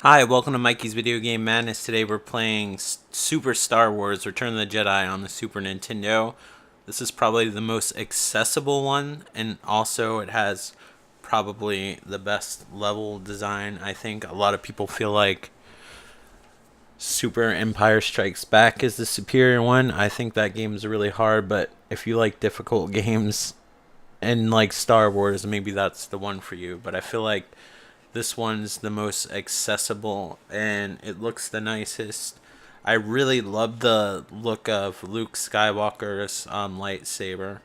Hi, welcome to Mikey's Video Game Madness. Today we're playing Super Star Wars Return of the Jedi on the Super Nintendo. This is probably the most accessible one, and also it has probably the best level design. I think a lot of people feel like Super Empire Strikes Back is the superior one. I think that game is really hard, but if you like difficult games and like Star Wars, maybe that's the one for you. But I feel like this one's the most accessible and it looks the nicest. I really love the look of Luke Skywalker's lightsaber.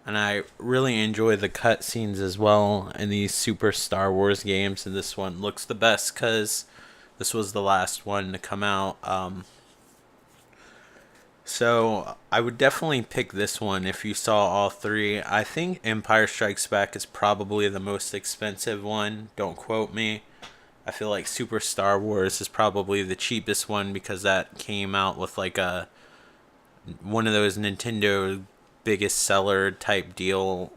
And I really enjoy the cutscenes as well in these Super Star Wars games. And this one looks the best because this was the last one to come out. So I would definitely pick this one if you saw all three. I think Empire Strikes Back is probably the most expensive one. Don't quote me. I feel like Super Star Wars is probably the cheapest one because that came out with like a one of those Nintendo biggest seller type deal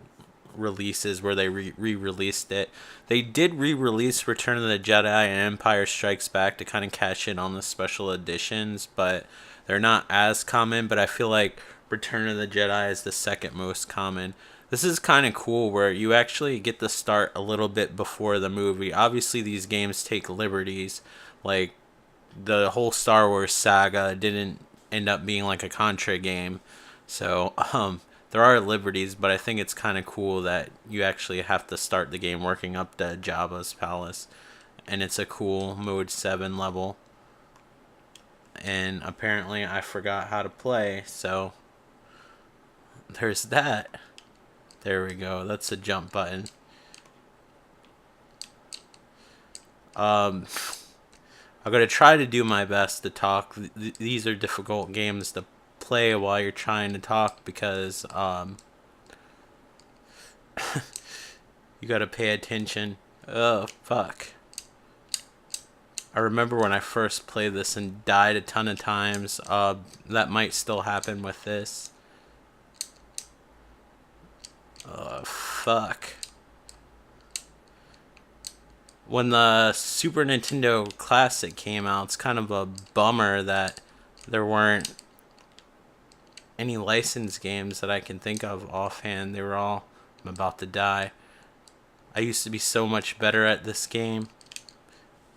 releases where they re-released it. They did re-release Return of the Jedi and Empire Strikes Back to kind of cash in on the special editions, but they're not as common. But I feel like Return of the Jedi is the second most common. This is kind of cool where you actually get to start a little bit before the movie. Obviously these games take liberties, like the whole Star Wars saga didn't end up being like a Contra game. So, there are liberties, but I think it's kind of cool that you actually have to start the game working up to Jabba's palace. And it's a cool Mode 7 level. And apparently I forgot how to play, so there's that. There we go. That's a jump button. I'm going to try to do my best to talk. These are difficult games to play while you're trying to talk because you got to pay attention. Oh, fuck. I remember when I first played this and died a ton of times. That might still happen with this. Oh, fuck. When the Super Nintendo Classic came out, it's kind of a bummer that there weren't any licensed games that I can think of offhand. They were all, I'm about to die. I used to be so much better at this game,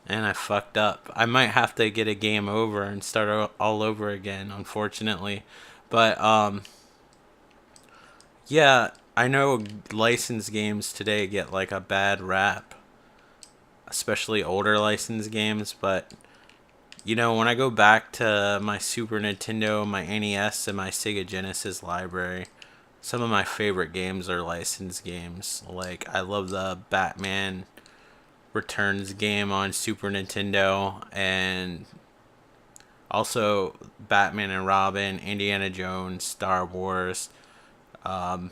and I fucked up. I might have to get a game over and start all over again, unfortunately. But, yeah, I know licensed games today get like a bad rap, especially older licensed games, but you know, when I go back to my Super Nintendo, my NES, and my Sega Genesis library, some of my favorite games are licensed games. Like, I love the Batman Returns game on Super Nintendo, and also Batman and Robin, Indiana Jones, Star Wars. Um,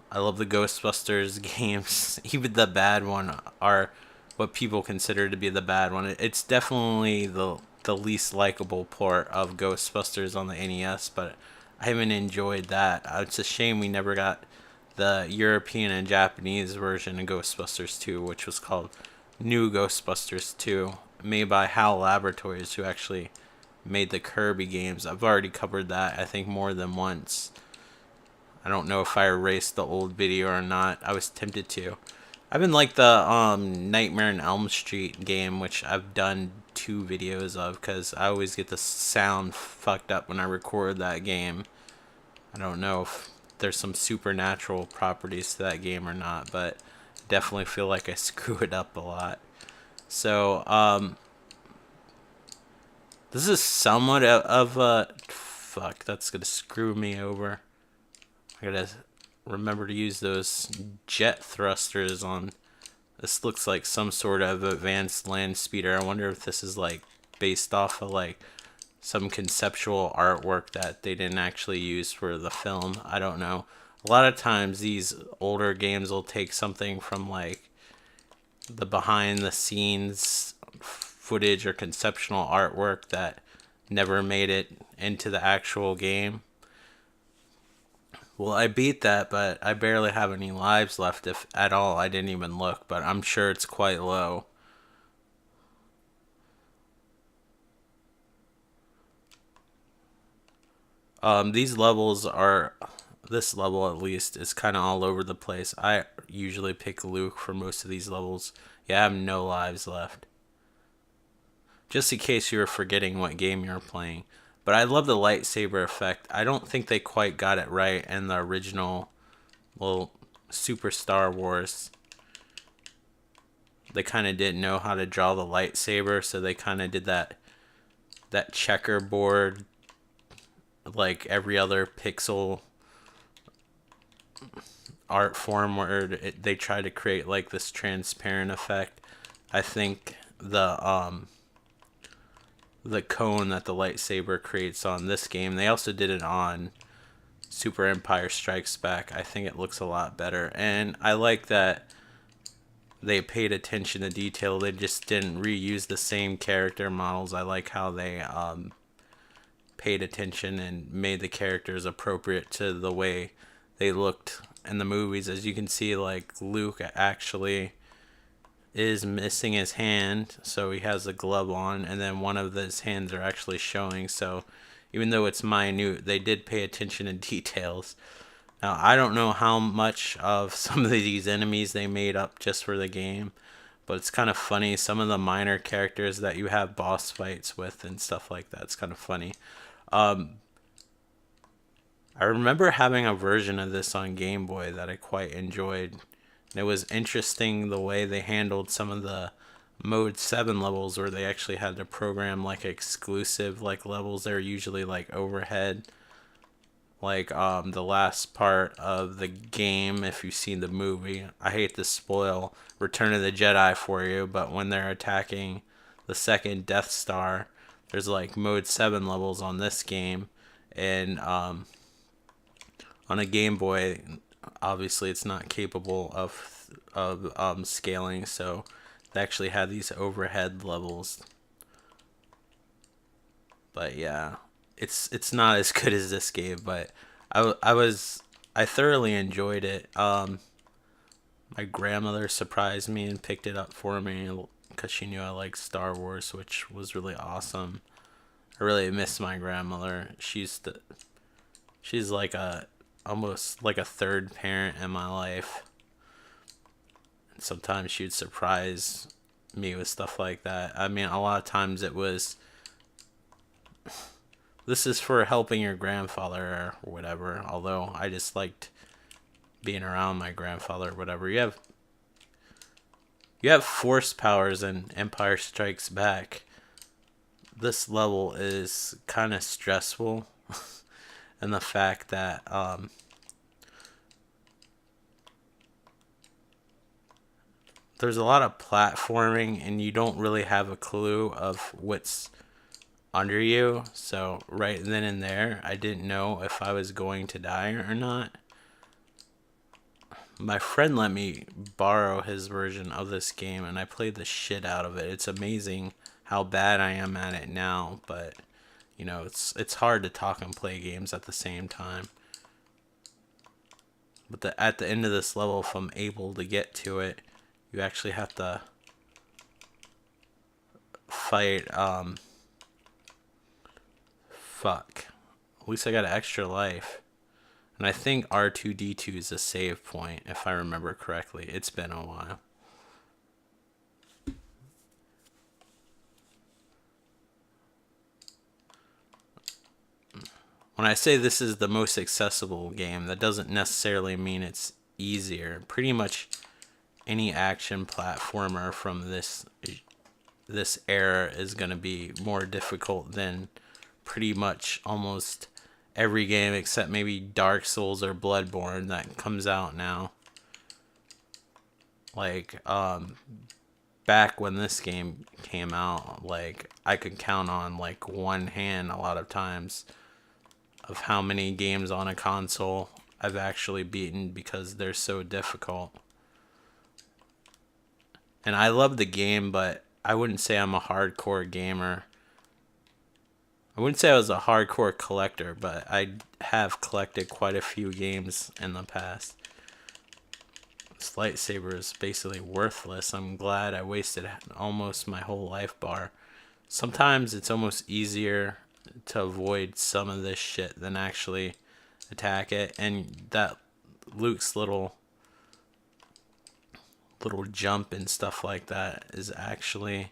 I love the Ghostbusters games. Even the bad one are what people consider to be the bad one. It's definitely the least likable part of Ghostbusters on the NES, but I haven't enjoyed that. It's a shame we never got the European and Japanese version of Ghostbusters 2, which was called New Ghostbusters 2, made by HAL Laboratories, who actually made the Kirby games. I've already covered that, I think, more than once. I don't know if I erased the old video or not. I was tempted to. I've been like the Nightmare on Elm Street game, which I've done 2 videos of because I always get the sound fucked up when I record that game. I don't know if there's some supernatural properties to that game or not, but I definitely feel like I screw it up a lot. So, this is somewhat of a... Fuck, that's gonna screw me over. I gotta remember to use those jet thrusters on. This looks like some sort of advanced land speeder. I wonder if this is like based off of like some conceptual artwork that they didn't actually use for the film. I don't know. A lot of times these older games will take something from like the behind the scenes footage or conceptual artwork that never made it into the actual game. Well, I beat that, but I barely have any lives left, if at all. I didn't even look, but I'm sure it's quite low. These levels are, this level at least, is kind of all over the place. I usually pick Luke for most of these levels. Yeah, I have no lives left. Just in case you were forgetting what game you're playing. But I love the lightsaber effect. I don't think they quite got it right in the original, well, Super Star Wars. They kind of didn't know how to draw the lightsaber, so they kind of did that checkerboard, like every other pixel art form, where they try to create like this transparent effect. I think the cone that the lightsaber creates on this game, they also did it on Super Empire Strikes Back. I think it looks a lot better, and I like that they paid attention to detail. They just didn't reuse the same character models. I like how they paid attention and made the characters appropriate to the way they looked in the movies. As you can see, like Luke actually is missing his hand, so he has a glove on, and then one of his hands are actually showing. So even though it's minute, they did pay attention to details. Now, I don't know how much of some of these enemies they made up just for the game, but it's kind of funny. Some of the minor characters that you have boss fights with and stuff like that, it's kind of funny. Um, I remember having a version of this on Game Boy that I quite enjoyed. And it was interesting the way they handled some of the Mode 7 levels, where they actually had to program like exclusive like levels. They're usually like overhead, like the last part of the game. If you've seen the movie, I hate to spoil Return of the Jedi for you, but when they're attacking the second Death Star, there's like Mode 7 levels on this game. And on a Game Boy, obviously it's not capable of scaling, so they actually had these overhead levels. But yeah, it's not as good as this game, but I thoroughly enjoyed it. My grandmother surprised me and picked it up for me because she knew I liked Star Wars, which was really awesome. I really miss my grandmother. She's like a almost like a third parent in my life. And sometimes she'd surprise me with stuff like that. I mean, a lot of times it was, this is for helping your grandfather or whatever. Although I just liked being around my grandfather or whatever. You have force powers in Empire Strikes Back. This level is kind of stressful, and the fact that there's a lot of platforming and you don't really have a clue of what's under you. So right then and there, I didn't know if I was going to die or not. My friend let me borrow his version of this game, and I played the shit out of it. It's amazing how bad I am at it now, but it's hard to talk and play games at the same time. But at the end of this level, if I'm able to get to it, you actually have to fight. Fuck. At least I got an extra life. And I think R2D2 is a save point, if I remember correctly. It's been a while. When I say this is the most accessible game, that doesn't necessarily mean it's easier. Pretty much any action platformer from this era is going to be more difficult than pretty much almost every game except maybe Dark Souls or Bloodborne that comes out now. Like back when this game came out, like I could count on like one hand a lot of times of how many games on a console I've actually beaten because they're so difficult. And I love the game, but I wouldn't say I'm a hardcore gamer. I wouldn't say I was a hardcore collector, but I have collected quite a few games in the past. This lightsaber is basically worthless. I'm glad I wasted almost my whole life bar. Sometimes it's almost easier to avoid some of this shit than actually attack it. And that Luke's little jump and stuff like that is actually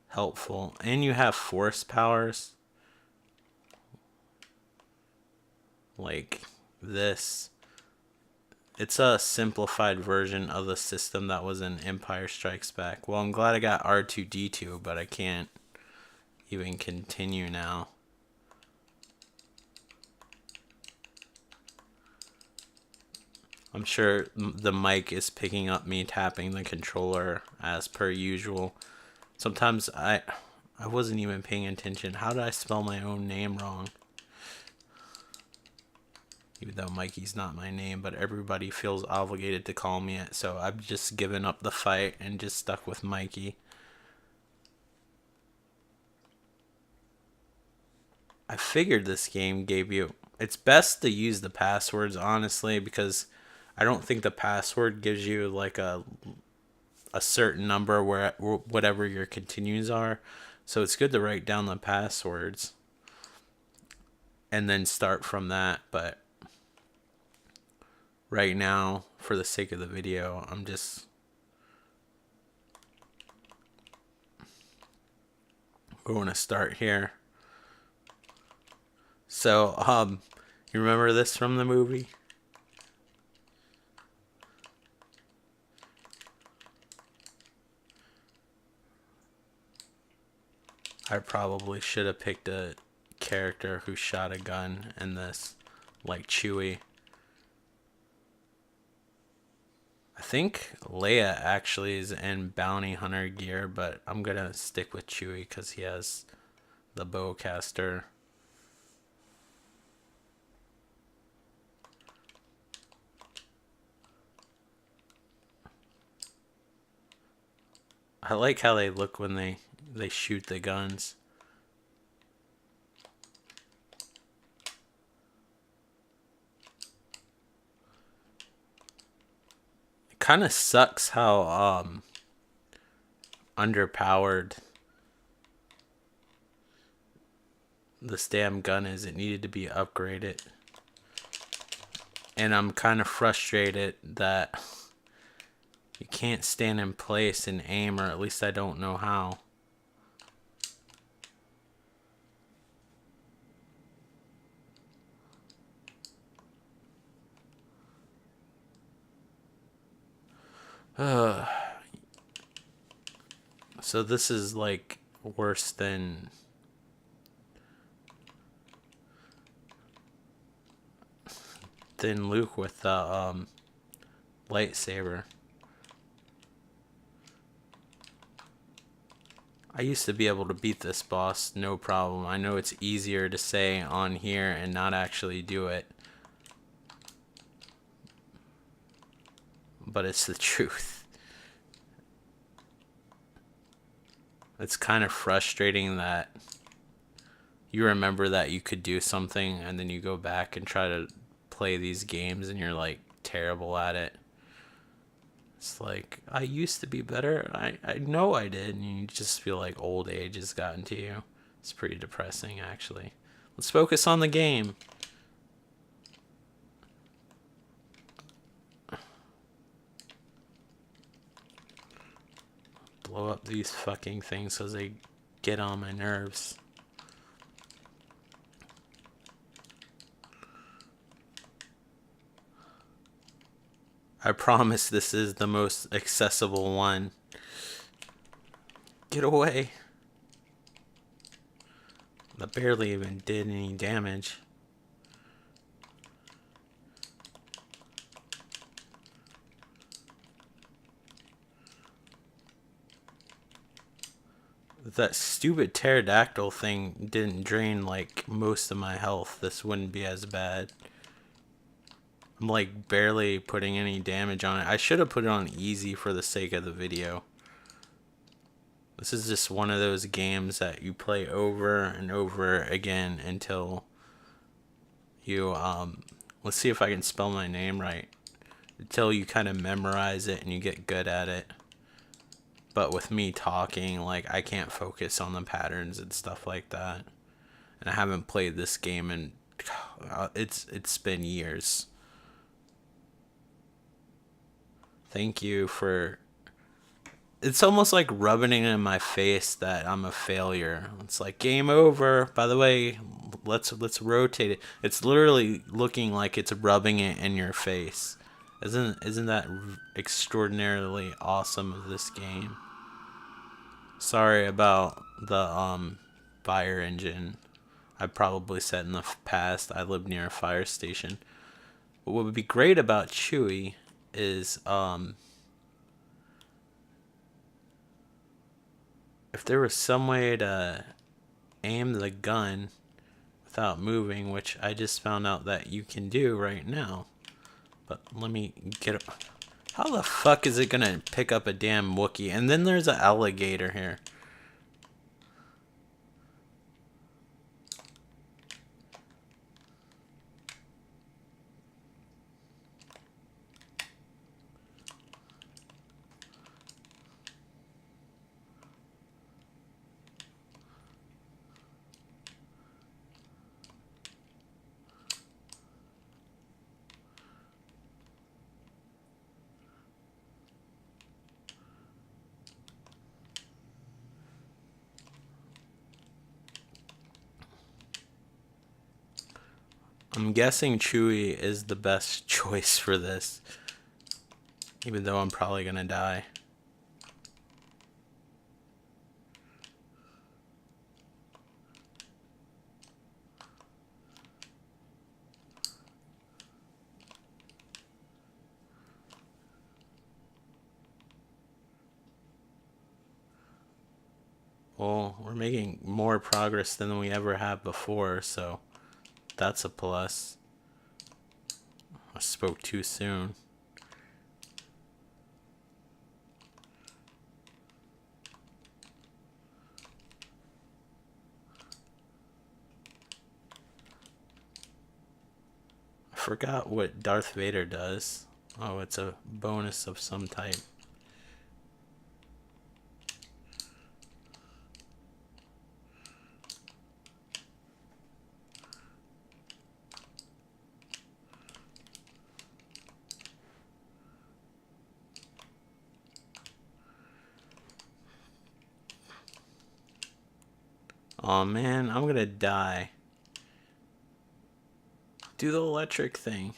helpful. And you have force powers like this. It's a simplified version of the system that was in Empire Strikes Back. Well, I'm glad I got R2-D2, but I can't even continue now. I'm sure the mic is picking up me tapping the controller as per usual. Sometimes I wasn't even paying attention. How did I spell my own name wrong? Even though Mikey's not my name, but everybody feels obligated to call me it, so I've just given up the fight and just stuck with Mikey. I figured this game gave you... It's best to use the passwords, honestly, because I don't think the password gives you like a certain number where whatever your continues are. So it's good to write down the passwords and then start from that, but right now, for the sake of the video, I'm just going to start here. So, you remember this from the movie? I probably should have picked a character who shot a gun in this, like Chewie. I think Leia actually is in bounty hunter gear, but I'm gonna stick with Chewie because he has the bowcaster. I like how they look when they shoot the guns. It kind of sucks how underpowered this damn gun is. It needed to be upgraded. And I'm kind of frustrated that you can't stand in place and aim, or at least I don't know how. So this is like worse than Luke with the lightsaber. I used to be able to beat this boss no problem. I know it's easier to say on here and not actually do it, but it's the truth. It's kind of frustrating that you remember that you could do something and then you go back and try to play these games and you're like terrible at it. It's like, I used to be better. I know I did. And you just feel like old age has gotten to you. It's pretty depressing, actually. Let's focus on the game. Blow up these fucking things because they get on my nerves. I promise this is the most accessible one. Get away. That barely even did any damage. That stupid pterodactyl thing didn't drain like most of my health. This wouldn't be as bad. I'm like barely putting any damage on it. I should have put it on easy for the sake of the video. This is just one of those games that you play over and over again until you let's see if I can spell my name right. Until you kind of memorize it and you get good at it. But with me talking, like, I can't focus on the patterns and stuff like that. And I haven't played this game in it's been years. Thank you for. It's almost like rubbing it in my face that I'm a failure. It's like game over. By the way, let's rotate it. It's literally looking like it's rubbing it in your face. Isn't that extraordinarily awesome of this game? Sorry about the fire engine. I probably said in the past I live near a fire station. But what would be great about Chewie is if there was some way to aim the gun without moving, which I just found out that you can do right now. But let me get it. How the fuck is it gonna pick up a damn Wookiee? And then there's an alligator here. I'm guessing Chewie is the best choice for this. Even though I'm probably gonna die. Well, we're making more progress than we ever have before, so that's a plus. I spoke too soon. I forgot what Darth Vader does. Oh, it's a bonus of some type. Oh man, I'm gonna die. Do the electric thing.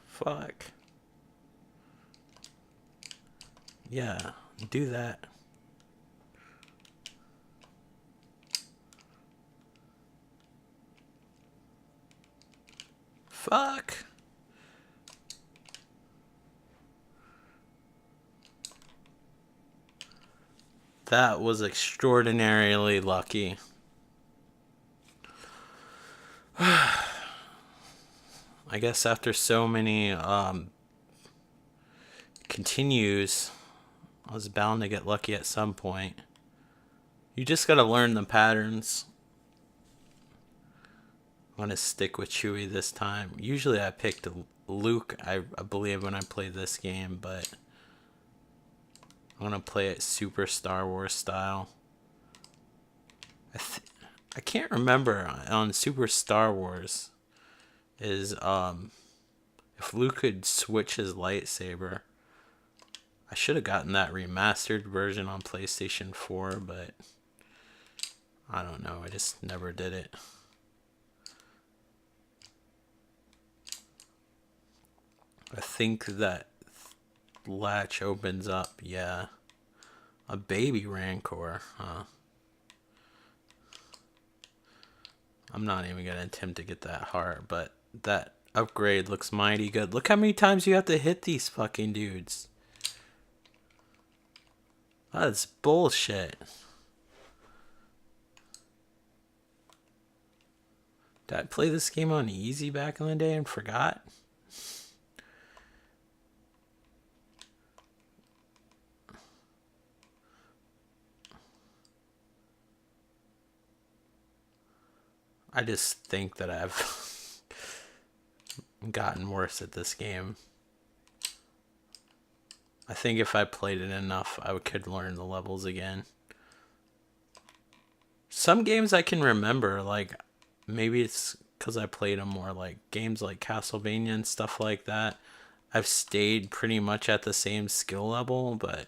Fuck. Yeah, do that. Fuck. That was extraordinarily lucky. I guess after so many continues, I was bound to get lucky at some point. You just gotta learn the patterns. I'm gonna stick with Chewie this time. Usually I picked Luke, I believe, when I played this game, but I'm gonna play it super Star Wars style. I can't remember on Super Star Wars is if Luke could switch his lightsaber. I should have gotten that remastered version on PlayStation 4, but I don't know. I just never did it. I think that latch opens up. Yeah. A baby Rancor, huh? I'm not even going to attempt to get that heart, but that upgrade looks mighty good. Look how many times you have to hit these fucking dudes. That's bullshit. Did I play this game on easy back in the day and forgot? I just think that I've gotten worse at this game. I think if I played it enough, I could learn the levels again. Some games I can remember, like maybe it's because I played them more, like games like Castlevania and stuff like that. I've stayed pretty much at the same skill level, but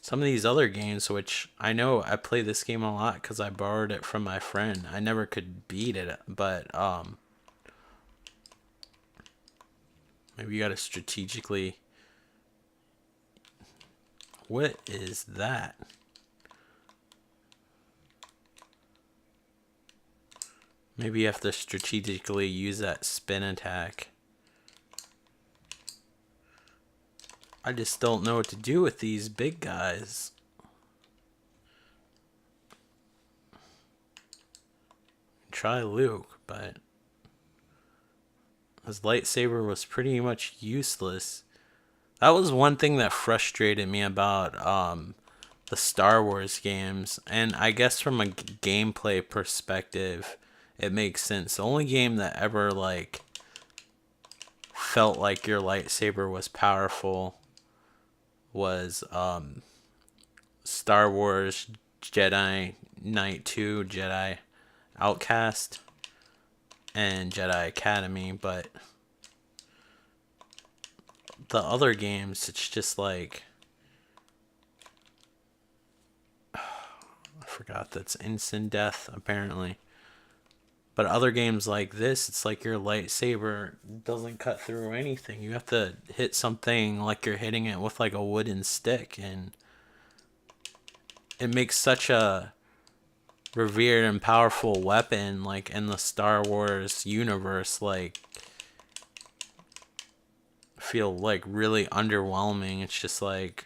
some of these other games, which I know I play this game a lot because I borrowed it from my friend. I never could beat it, but maybe you gotta strategically. What is that? Maybe you have to strategically use that spin attack. I just don't know what to do with these big guys. Try Luke, but his lightsaber was pretty much useless. That was one thing that frustrated me about the Star Wars games, and I guess from a gameplay perspective, it makes sense. The only game that ever like felt like your lightsaber was powerful was Star Wars Jedi Knight 2, Jedi Outcast, and Jedi Academy, but the other games, it's just like, I forgot that's instant death apparently. But other games like this, it's like your lightsaber doesn't cut through anything. You have to hit something like you're hitting it with like a wooden stick, and it makes such a revered and powerful weapon like in the Star Wars universe like feel like really underwhelming. It's just like,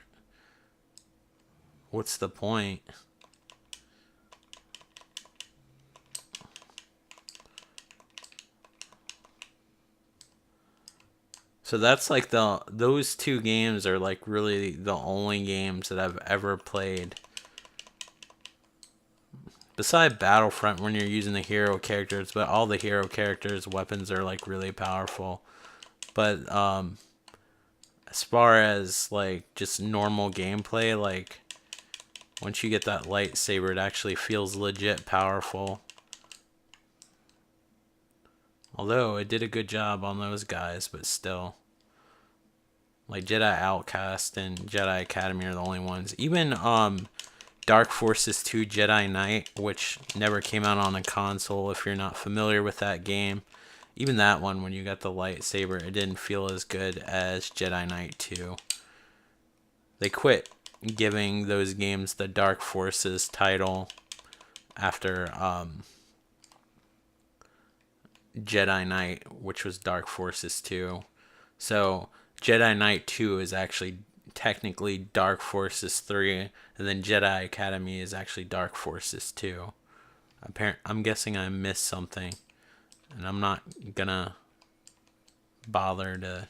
what's the point? So that's like those two games are like really the only games that I've ever played. Beside Battlefront when you're using the hero characters, but all the hero characters' weapons are like really powerful. But as far as like just normal gameplay, like once you get that lightsaber, it actually feels legit powerful. Although it did a good job on those guys, but still. Like Jedi Outcast and Jedi Academy are the only ones. Even Dark Forces 2 Jedi Knight, which never came out on a console if you're not familiar with that game. Even that one, when you got the lightsaber, it didn't feel as good as Jedi Knight 2. They quit giving those games the Dark Forces title after Jedi Knight, which was Dark Forces 2. So Jedi Knight 2 is actually technically Dark Forces 3, and then Jedi Academy is actually Dark Forces 2. I'm guessing I missed something, and I'm not gonna bother to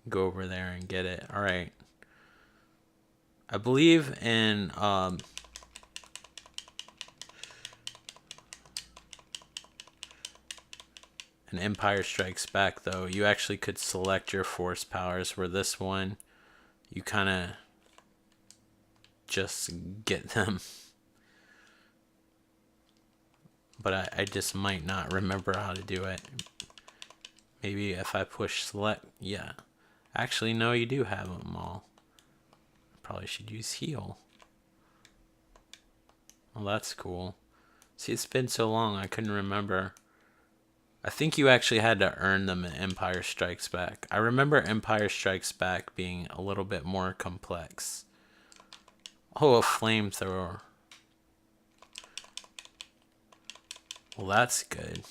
go over there and get it. Alright. I believe in in Empire Strikes Back, though, you actually could select your force powers, where this one, you kind of just get them. But I just might not remember how to do it. Maybe if I push select, yeah. Actually, no, you do have them all. Probably should use heal. Well, that's cool. See, it's been so long, I couldn't remember. I think you actually had to earn them in Empire Strikes Back. I remember Empire Strikes Back being a little bit more complex. Oh, a flamethrower. Well, that's good.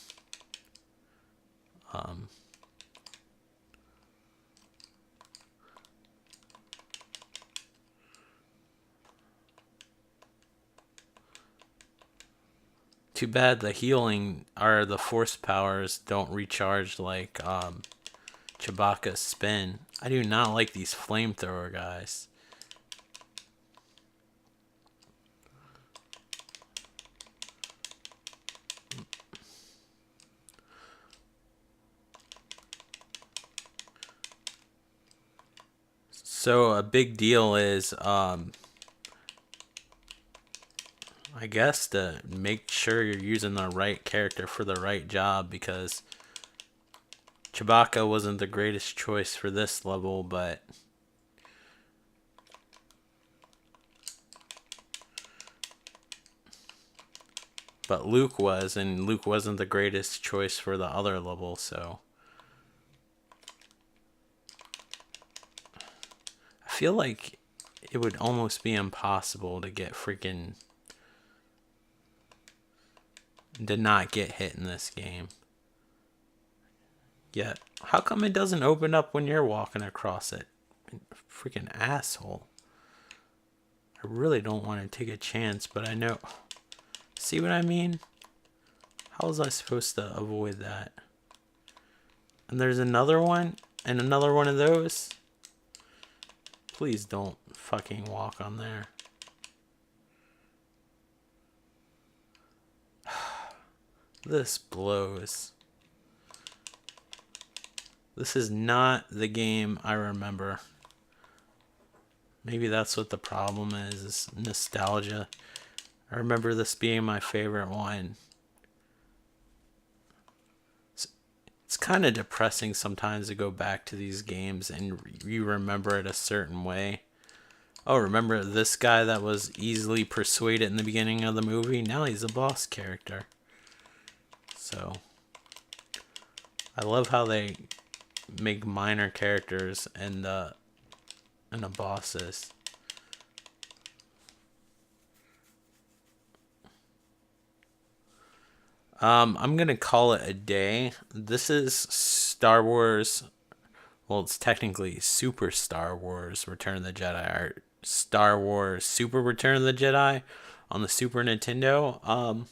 Too bad the healing or the force powers don't recharge like Chewbacca's spin. I do not like these flamethrower guys. So a big deal is, I guess to make sure you're using the right character for the right job, because Chewbacca wasn't the greatest choice for this level, but Luke was, and Luke wasn't the greatest choice for the other level, so I feel like it would almost be impossible to get to not get hit in this game. Yet, how come it doesn't open up when you're walking across it? Freaking asshole. I really don't want to take a chance, but I know. See what I mean? How was I supposed to avoid that? And there's another one, and another one of those. Please don't fucking walk on there. This blows. This is not the game I remember. Maybe that's what the problem is nostalgia. I remember this being my favorite one. It's kind of depressing sometimes to go back to these games and you remember it a certain way. Oh, remember this guy that was easily persuaded in the beginning of the movie? Now he's a boss character. So, I love how they make minor characters and the bosses. I'm gonna call it a day. This is Star Wars. Well, it's technically Super Star Wars Return of the Jedi, or Star Wars Super Return of the Jedi on the Super Nintendo.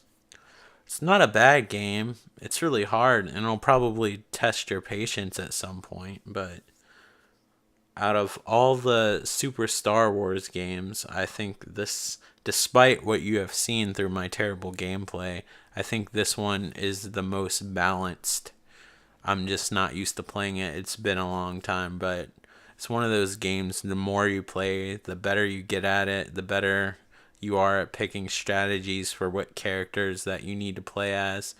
It's not a bad game. It's really hard, and it'll probably test your patience at some point, but out of all the Super Star Wars games, I think this, despite what you have seen through my terrible gameplay, I think this one is the most balanced. I'm just not used to playing it. It's been a long time, but it's one of those games, the more you play, the better you get at it, the better you are at picking strategies for what characters that you need to play as.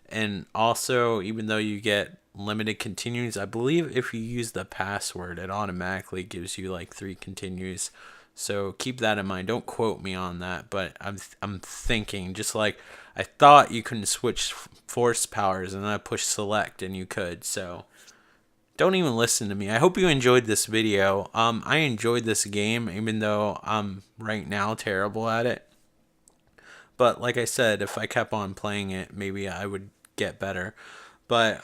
And also, even though you get limited continues, I believe if you use the password, it automatically gives you like 3 continues. So keep that in mind. Don't quote me on that, but I'm thinking, just like I thought you couldn't switch force powers, and then I pushed select and you could. So don't even listen to me. I hope you enjoyed this video. I enjoyed this game, even though I'm right now terrible at it. But like I said, if I kept on playing it, maybe I would get better. But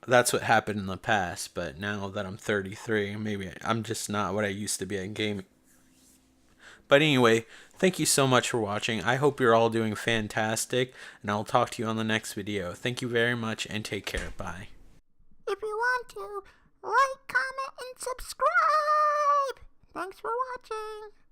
that's what happened in the past. But now that I'm 33, maybe I'm just not what I used to be at gaming. But anyway, thank you so much for watching. I hope you're all doing fantastic, and I'll talk to you on the next video. Thank you very much, and take care. Bye. If you want to, like, comment, and subscribe. Thanks for watching.